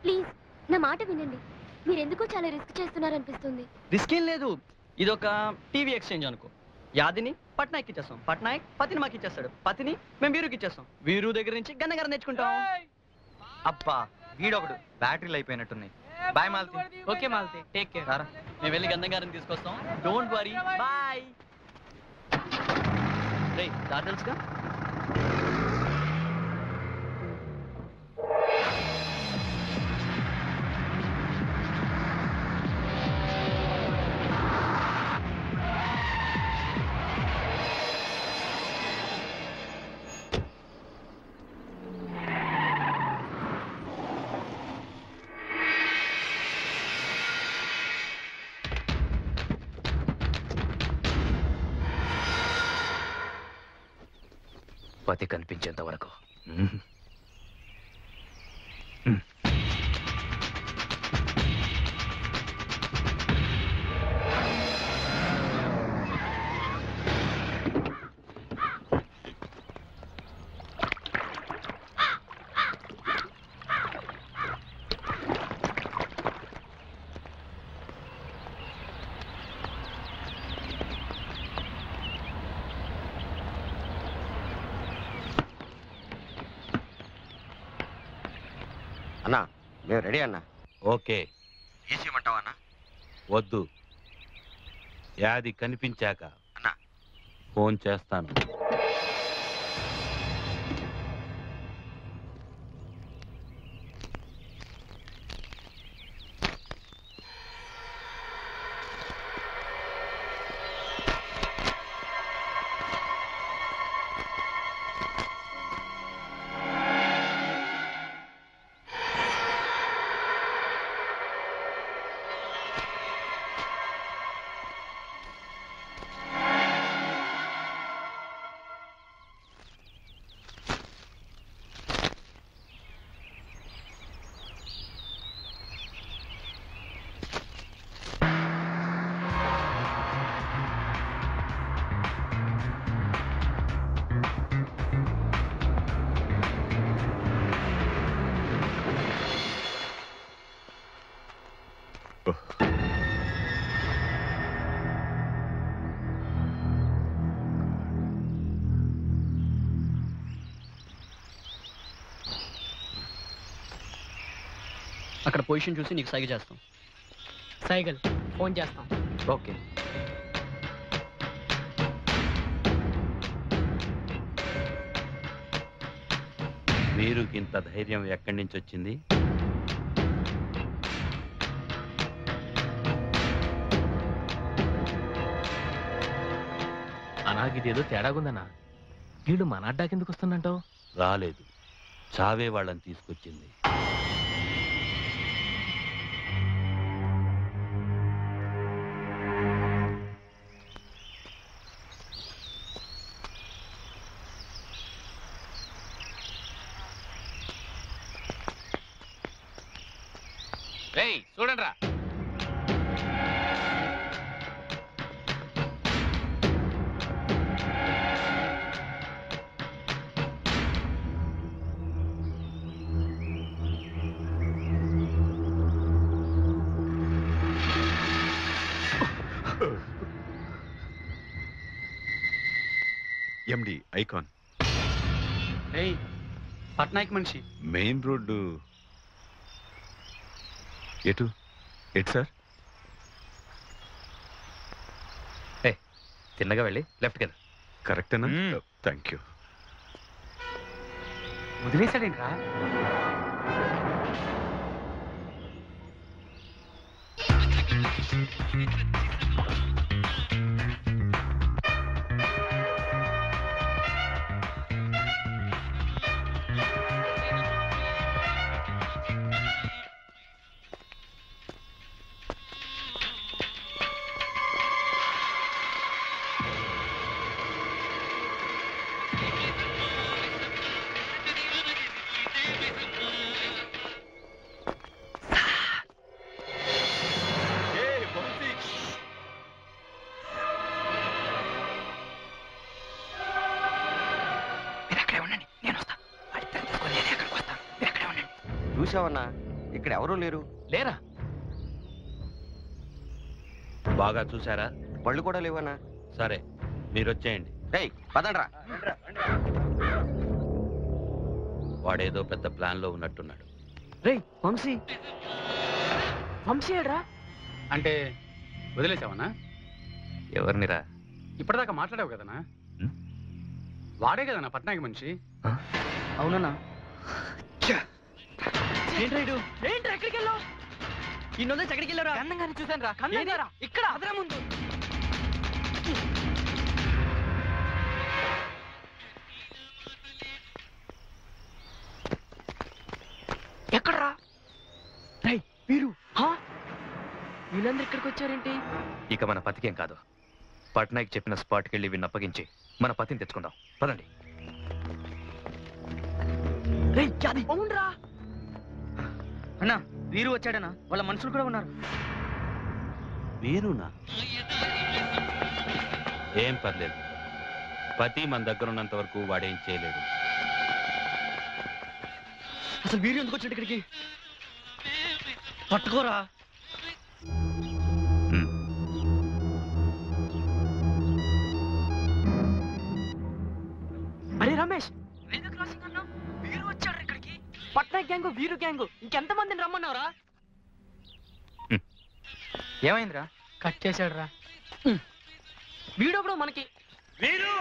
Please నా మాట వినండి. మీరెందుకో చాలా రిస్క్ చేస్తున్నారనిపిస్తుంది. రిస్క్ ఏం లేదు. ఇదొక టీవీ ఎక్స్చేంజ్ అనుకో. యాదిని పట్నాయక్ ఇచ్చేస్తాం, పట్నాయక్ పతిని మాకు ఇచ్చేస్తాడు, పతిని మేము వీరుకి ఇచ్చేస్తాం, వీరు దగ్గర నుంచి గన్నగారు నేర్చుకుంటాం. అబ్బా వీడొకడు బ్యాటరీలు అయిపోయినట్టున్నాయి. Bye Malti. Okay Malti, take care. రారా, మేము వెళ్ళి గన్నగారిని తీసుకొస్తాం. Don't worry, bye. రే దారి తెలుసుగా. పతి కనిపించేంత వరకు. అన్నా మేము రెడీ అన్నా. ఓకే. ఏసేయమంటావా అన్నా? వద్దు, యాది కనిపించాక అన్నా ఫోన్ చేస్తాను. అక్కడ పొజిషన్ చూసి నీకు సైగ చేస్తాం. సైకిల్ ఫోన్ చేస్తాం. ఓకే. వీరుకి ఇంత ధైర్యం ఎక్కడి నుంచి వచ్చింది? అనాగిదేదో తేడాగుందన్నా. వీళ్ళు మన అడ్డాకెందుకు వస్తున్నట్టు? రాలేదు, చావే వాళ్ళని తీసుకొచ్చింది. చూడండి రా. ఎండి ఐకాన్. పట్నాయక్ మనిషి. మెయిన్ రోడ్డు ఎటు సార్? తిన్నగా వెళ్ళి లెఫ్ట్ కదా. కరెక్టేనా? Thank you. వదిలేశాడేంట్రా? చూసావన్నా ఇక్కడ ఎవరూ లేరు. లేరా? బాగా చూసారా? బళ్ళు కూడా లేవన్నా. సరే మీరు వచ్చేయండి. రేయ్ పదండ్రా. వాడేదో పెద్ద ప్లాన్ లో ఉన్నట్టున్నాడు. రేయ్ వంశీ. వంశీ ఏడ్రా? అంటే వదిలేసావనా? ఎవరినిరా? ఇప్పటిదాకా మాట్లాడావు కదనా? వాడే కదనా పట్నాయక్ మనిషి? అవునన్నా. ఏంట్రా ఇడు? ఏంట్రా ఎక్కడికి వెళ్ళావు? ఇన్నొందే ఎక్కడికి వెళ్ళారా? కన్నంగానే చూసాను రా. కన్నంగారా? ఇక్కడ అదరా ముందు. ఎక్కడ్రా? రేయ్ వీరు. వీళ్ళందరూ ఇక్కడికి వచ్చారేంటి? ఇక మన పతికేం కాదు. పట్నాయక్ చెప్పిన స్పాట్కి వెళ్ళి వీడిని అప్పగించి మన పతిని తెచ్చుకుందాం. పదండి. రేయ్ యాది. అవునరా అన్నా, వీరు వచ్చాడనా? వాళ్ళ మనుషులు కూడా ఉన్నారు. వీరునా? ఏం పర్లేదు. పతి మన దగ్గర ఉన్నంత వరకు వాడేం చేయలేడు. అసలు వీరు ఎందుకు వచ్చాడు ఇక్కడికి? పట్టుకోరా. అరే రమేష్, రైల్వే క్రాసింగ్ అన్నా వీరు వచ్చాడు ఇక్కడికి. పట్నాయక్ గ్యాంగ్, వీరు గ్యాంగ్, ఇంకెంత మందిని రమ్మన్నావురా? ఏమైందిరా? కట్ చేశాడు రా. వీడొకడు మనకి. వీరు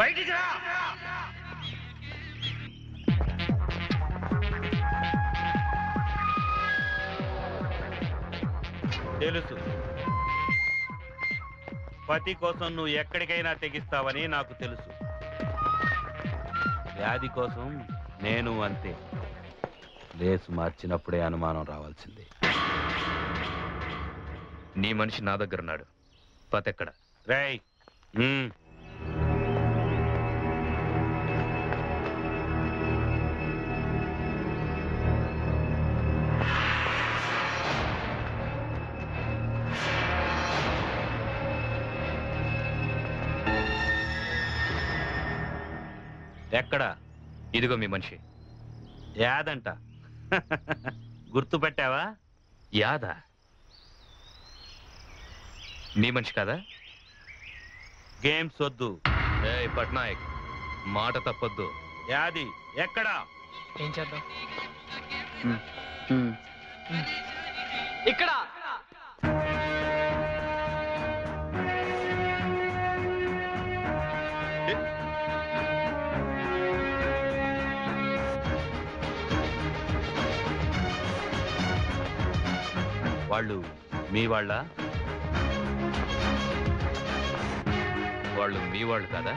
బయటికి రా. తెలుసు, పతి కోసం నువ్వు ఎక్కడికైనా తెగిస్తావని నాకు తెలుసు. వ్యాధి కోసం నేను అంతే. లేసు మార్చినప్పుడే అనుమానం రావాల్సిందే. నీ మనిషి నా దగ్గర ఉన్నాడు. పతెక్కడ? రేయ్, ఎక్కడా? ఇదిగో మీ మనిషి. యాదంట. గుర్తు పెట్టావా? యాదా? నీ మనిషి కాదా? గేమ్స్ వద్దు. ఏయ్ పట్నాయక్, మాట తప్పొద్దు. యాది ఎక్కడా? ఏం చేద్దాం? ఇక్కడ. వాళ్ళు మీ వాళ్ళ? వాళ్ళు మీ వాళ్ళు కాదా?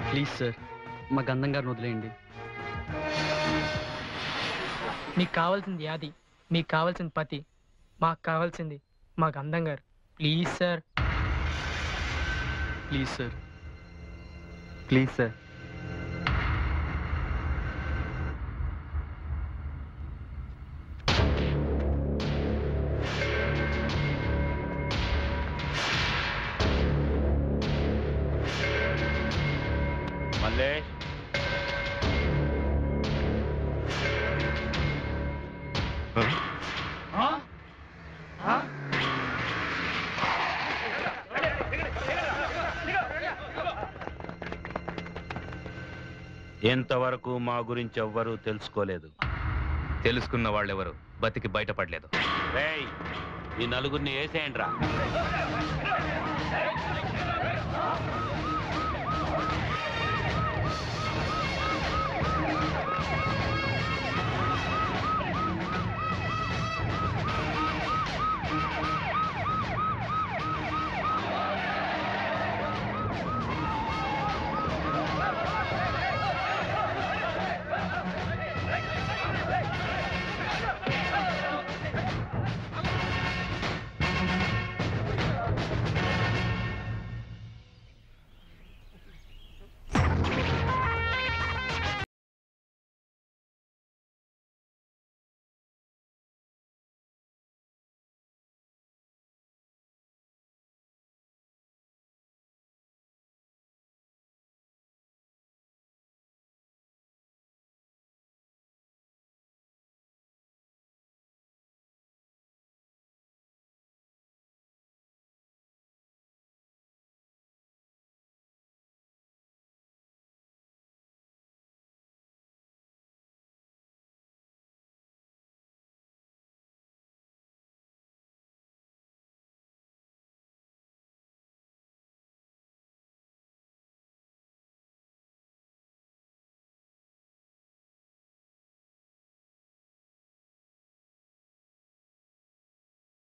ప్లీజ్ సార్, మా గంధం గారిని వదిలేయండి. మీకు కావాల్సింది యాది, మీకు కావాల్సింది పతి, మాకు కావాల్సింది మా గంధం గారు. Please sir. Please sir. Please sir. Mallesh, ఎంతవరకు మా గురించి ఎవ్వరూ తెలుసుకోలేదు. తెలుసుకున్న వాళ్ళెవరు బతికి బయటపడలేదు. రేయ్, ఈ నలుగురిని వేసేయండి రా.